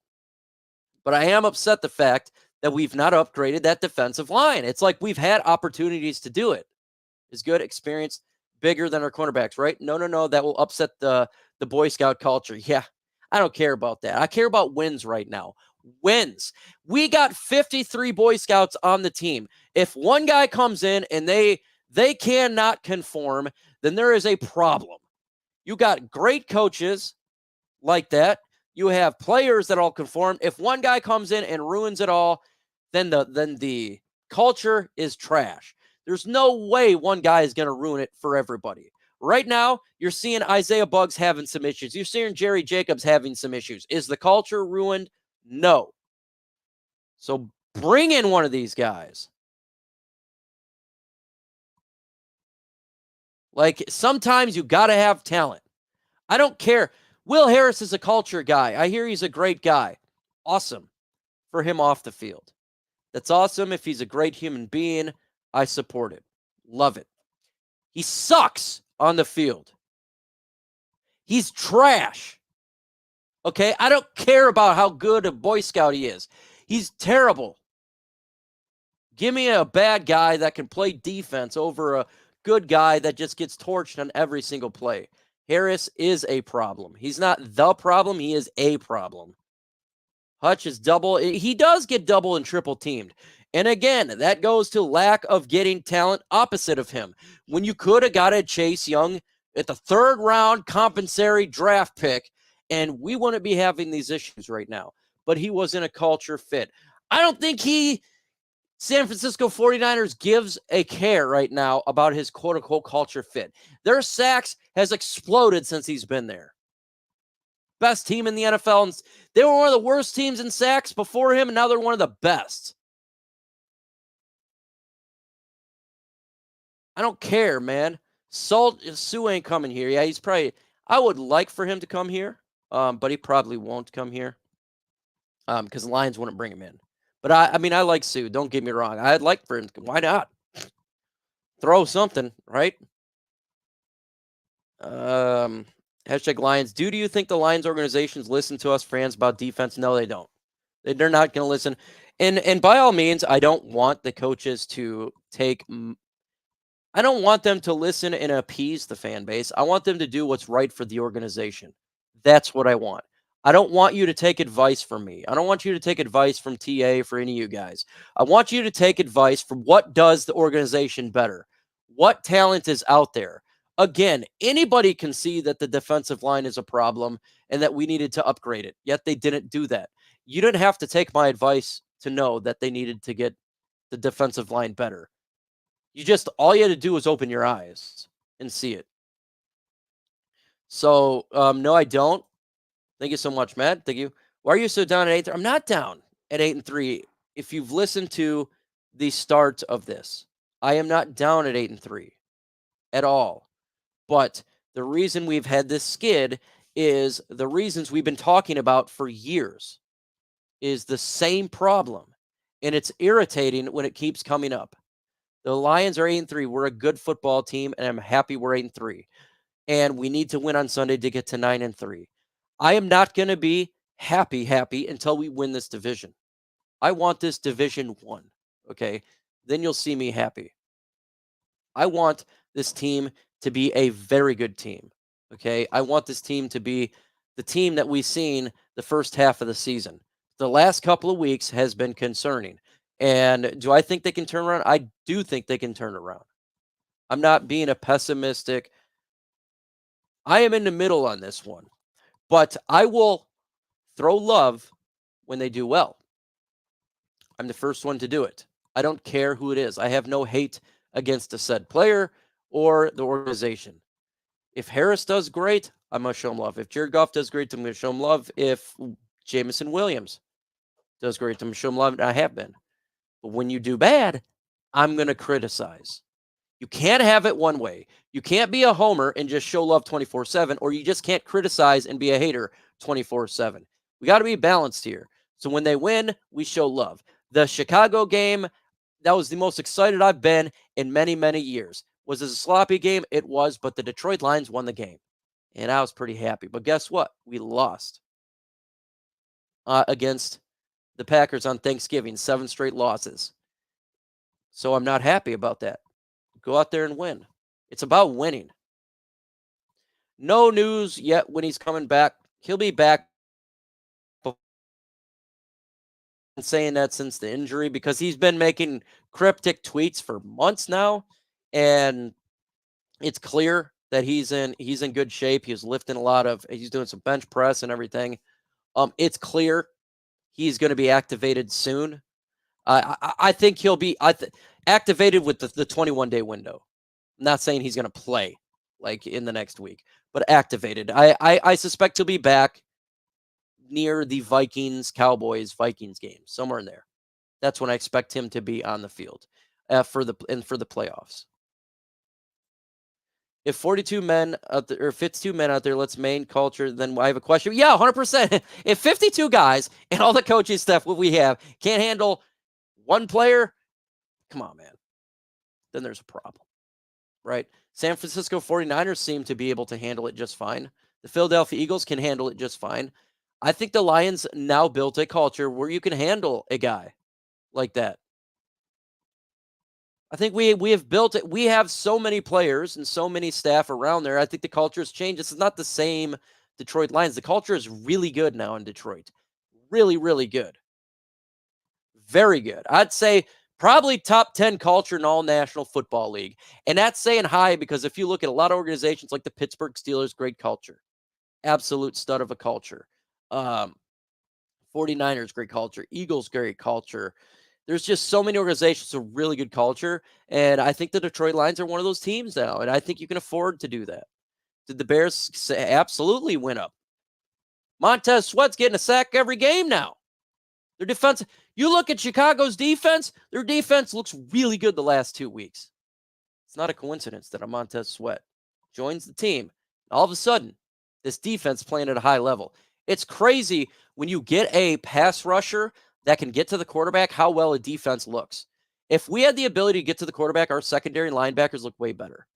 But I am upset the fact that we've not upgraded that defensive line. It's like we've had opportunities to do it. It's good, experience, bigger than our cornerbacks, right? No. That will upset the Boy Scout culture. Yeah, I don't care about that. I care about wins right now. Wins. We got 53 Boy Scouts on the team. If one guy comes in and they cannot conform, then there is a problem. You got great coaches like that. You have players that all conform. If one guy comes in and ruins it all, then the culture is trash. There's no way one guy is going to ruin it for everybody. Right now, you're seeing Isaiah Buggs having some issues. You're seeing Jerry Jacobs having some issues. Is the culture ruined? No. So bring in one of these guys. Like, sometimes you got to have talent. I don't care. Will Harris is a culture guy. I hear he's a great guy. Awesome for him off the field. That's awesome. If he's a great human being, I support it. Love it. He sucks on the field. He's trash. Okay? I don't care about how good a Boy Scout he is. He's terrible. Give me a bad guy that can play defense over a good guy that just gets torched on every single play. Harris is a problem. He's not the problem. He is a problem. Hutch is double. He does get double and triple teamed. And again, that goes to lack of getting talent opposite of him. When you could have got a Chase Young at the 3rd round compensatory draft pick, and we wouldn't be having these issues right now. But he wasn't a culture fit. I don't think San Francisco 49ers gives a care right now about his quote-unquote culture fit. Their sacks has exploded since he's been there. best team in the NFL. And they were one of the worst teams in sacks before him, and now they're one of the best. I don't care, man. Sue ain't coming here. Yeah, he's probably. I would like for him to come here, but he probably won't come here, because the Lions wouldn't bring him in. But I mean, I like Sue. Don't get me wrong. I'd like for him to. Why not? Throw something, right? Hashtag Lions. Do you think the Lions organizations listen to us fans about defense? No, they don't. They're not going to listen. And by all means, I don't want the coaches to take. I don't want them to listen and appease the fan base. I want them to do what's right for the organization. That's what I want. I don't want you to take advice from me. I don't want you to take advice from TA for any of you guys. I want you to take advice from what does the organization better. What talent is out there? Again, anybody can see that the defensive line is a problem and that we needed to upgrade it, yet they didn't do that. You didn't have to take my advice to know that they needed to get the defensive line better. All you had to do was open your eyes and see it. So, no, I don't. Thank you so much, Matt. Thank you. Why are you so down at 8-3? I'm not down at 8-3. If you've listened to the start of this, I am not down at 8-3 at all. But the reason we've had this skid is the reasons we've been talking about for years is the same problem. And it's irritating when it keeps coming up. The Lions are 8-3. We're a good football team, and I'm happy we're 8-3. And we need to win on Sunday to get to 9-3. I am not going to be happy until we win this division. I want this division won. Okay? Then you'll see me happy. I want this team to be a very good team. Okay? I want this team to be the team that we've seen the first half of the season. The last couple of weeks has been concerning. And do I think they can turn around? I do think they can turn around. I'm not being a pessimistic. I am in the middle on this one. But I will throw love when they do well. I'm the first one to do it. I don't care who it is. I have no hate against a said player or the organization. If Harris does great, I'm going to show him love. If Jared Goff does great, I'm going to show him love. If Jamison Williams does great, I'm going to show him love. And I have been. But when you do bad, I'm going to criticize. You can't have it one way. You can't be a homer and just show love 24/7, or you just can't criticize and be a hater 24/7. We got to be balanced here. So when they win, we show love. The Chicago game, that was the most excited I've been in many, many years. Was it a sloppy game? It was, but the Detroit Lions won the game. And I was pretty happy. But guess what? We lost against the Packers on Thanksgiving, 7 straight losses. So I'm not happy about that. Go out there and win. It's about winning. No news yet when he's coming back. He'll be back. Been saying that since the injury because he's been making cryptic tweets for months now, and it's clear that he's in good shape. He's lifting he's doing some bench press and everything. It's clear he's going to be activated soon. I think he'll be activated with the 21-day window. I'm not saying he's going to play like in the next week, but activated. I suspect he'll be back near the Vikings game, somewhere in there. That's when I expect him to be on the field for the playoffs. If 42 men out there, or 52 men out there, let's main culture, then I have a question. Yeah, 100%. If 52 guys and all the coaching staff, what we have, can't handle one player, come on, man. Then there's a problem, right? San Francisco 49ers seem to be able to handle it just fine. The Philadelphia Eagles can handle it just fine. I think the Lions now built a culture where you can handle a guy like that. I think we have built it. We have so many players and so many staff around there. I think the culture has changed. This is not the same Detroit Lions. The culture is really good now in Detroit. Really, really good. Very good. I'd say probably top 10 culture in all National Football League. And that's saying high because if you look at a lot of organizations like the Pittsburgh Steelers, great culture. Absolute stud of a culture. 49ers, great culture. Eagles, great culture. There's just so many organizations with really good culture. And I think the Detroit Lions are one of those teams now. And I think you can afford to do that. Did the Bears absolutely win up? Montez Sweat's getting a sack every game now. Their defense, you look at Chicago's defense, their defense looks really good the last 2 weeks. It's not a coincidence that a Montez Sweat joins the team. All of a sudden, this defense playing at a high level. It's crazy when you get a pass rusher that can get to the quarterback, how well a defense looks. If we had the ability to get to the quarterback, our secondary linebackers look way better.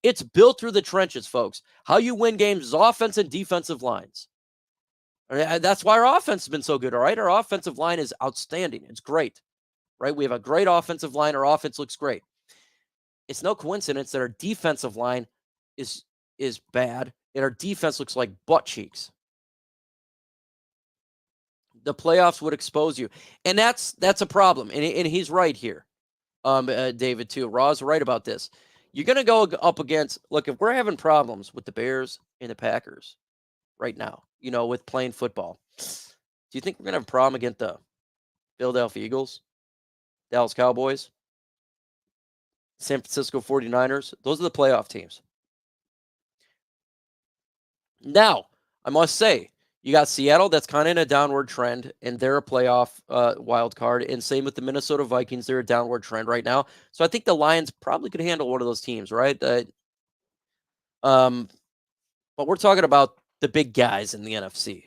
It's built through the trenches, folks. How you win games is offense and defensive lines. That's why our offense has been so good, all right? Our offensive line is outstanding. It's great, right? We have a great offensive line. Our offense looks great. It's no coincidence that our defensive line is bad, and our defense looks like butt cheeks. The playoffs would expose you, and that's a problem. And he's right here, David too. Raw's right about this. You're going to go up against. Look, if we're having problems with the Bears and the Packers right now, with playing football, do you think we're going to have a problem against the Philadelphia Eagles, Dallas Cowboys, San Francisco 49ers? Those are the playoff teams. Now, I must say, you got Seattle that's kind of in a downward trend, and they're a playoff wild card. And same with the Minnesota Vikings. They're a downward trend right now. So I think the Lions probably could handle one of those teams, right? But we're talking about the big guys in the NFC.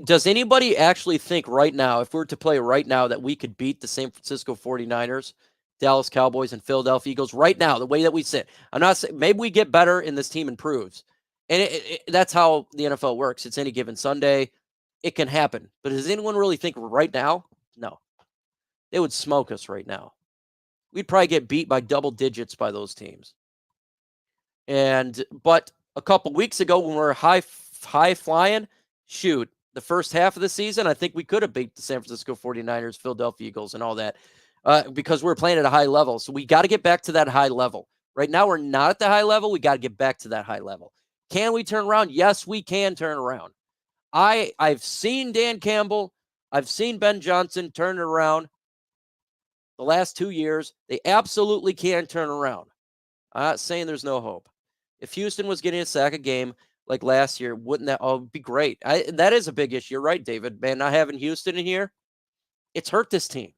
Does anybody actually think right now, if we were to play right now, that we could beat the San Francisco 49ers, Dallas Cowboys, and Philadelphia Eagles right now, the way that we sit? I'm not saying maybe we get better and this team improves. And that's how the NFL works. It's any given Sunday. It can happen. But does anyone really think right now? No. They would smoke us right now. We'd probably get beat by double digits by those teams. But a couple weeks ago when we were high flying, shoot, the first half of the season, I think we could have beat the San Francisco 49ers, Philadelphia Eagles, and all that because we're playing at a high level. So we got to get back to that high level. Right now, we're not at the high level. We got to get back to that high level. Can we turn around? Yes, we can turn around. I've seen Dan Campbell. I've seen Ben Johnson turn it around the last 2 years. They absolutely can turn around. I'm not saying there's no hope. If Houston was getting a sack a game like last year, wouldn't that be great? That is a big issue. You're right, David. Man, not having Houston in here, it's hurt this team.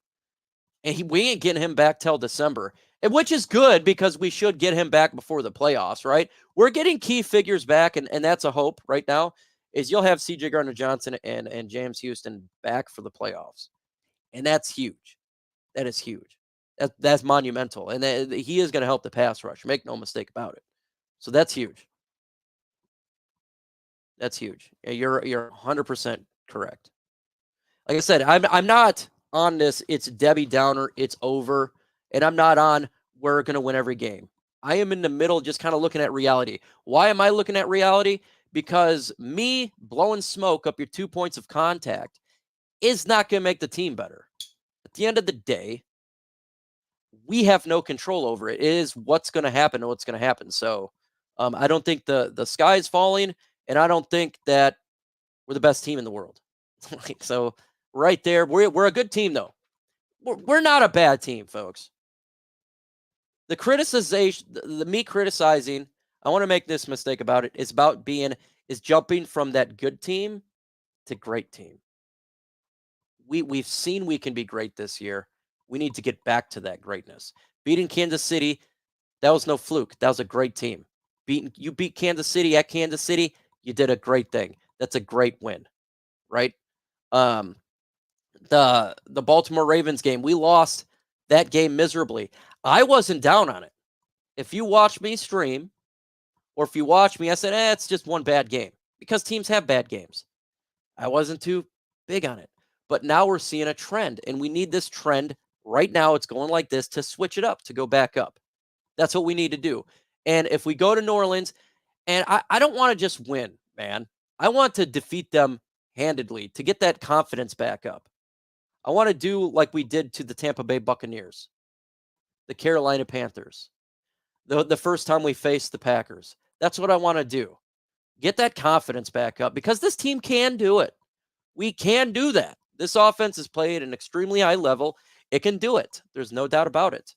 And we ain't getting him back till December. Which is good because we should get him back before the playoffs, right? We're getting key figures back, and that's a hope right now, is you'll have C.J. Gardner-Johnson and James Houston back for the playoffs. And that's huge. That is huge. That's monumental. And he is going to help the pass rush. Make no mistake about it. So that's huge. That's huge. You're 100% correct. Like I said, I'm not on this, it's Debbie Downer, it's over. And I'm not on, we're going to win every game. I am in the middle, just kind of looking at reality. Why am I looking at reality? Because me blowing smoke up your 2 points of contact is not going to make the team better. At the end of the day, we have no control over it. It is what's going to happen and what's going to happen. So I don't think the sky is falling, and I don't think that we're the best team in the world. So right there, we're a good team, though. We're not a bad team, folks. The criticization, me criticizing, I want to make this mistake about it, is jumping from that good team to great team. We've seen we can be great this year. We need to get back to that greatness. Beating Kansas City, that was no fluke. That was a great team. You beat Kansas City at Kansas City, you did a great thing. That's a great win, right? The Baltimore Ravens game, we lost that game miserably. I wasn't down on it. If you watch me stream, or if you watch me, I said, it's just one bad game. Because teams have bad games. I wasn't too big on it. But now we're seeing a trend, and we need this trend right now. It's going like this to switch it up, to go back up. That's what we need to do. And if we go to New Orleans, and I don't want to just win, man. I want to defeat them handedly to get that confidence back up. I want to do like we did to the Tampa Bay Buccaneers, the Carolina Panthers, the first time we faced the Packers. That's what I want to do. Get that confidence back up because this team can do it. We can do that. This offense is played at an extremely high level. It can do it. There's no doubt about it.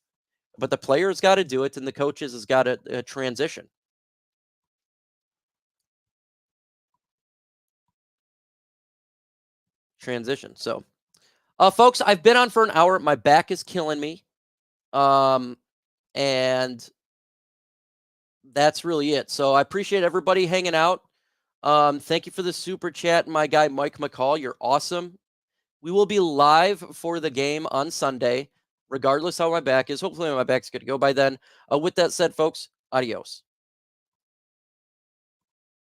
But the players got to do it, and the coaches has got to transition. transition. So, folks, I've been on for an hour. My back is killing me. And that's really it. So I appreciate everybody hanging out. Thank you for the super chat, my guy Mike McCall. You're awesome. We will be live for the game on Sunday, regardless how my back is. Hopefully my back's good to go by then. With that said, folks, adios.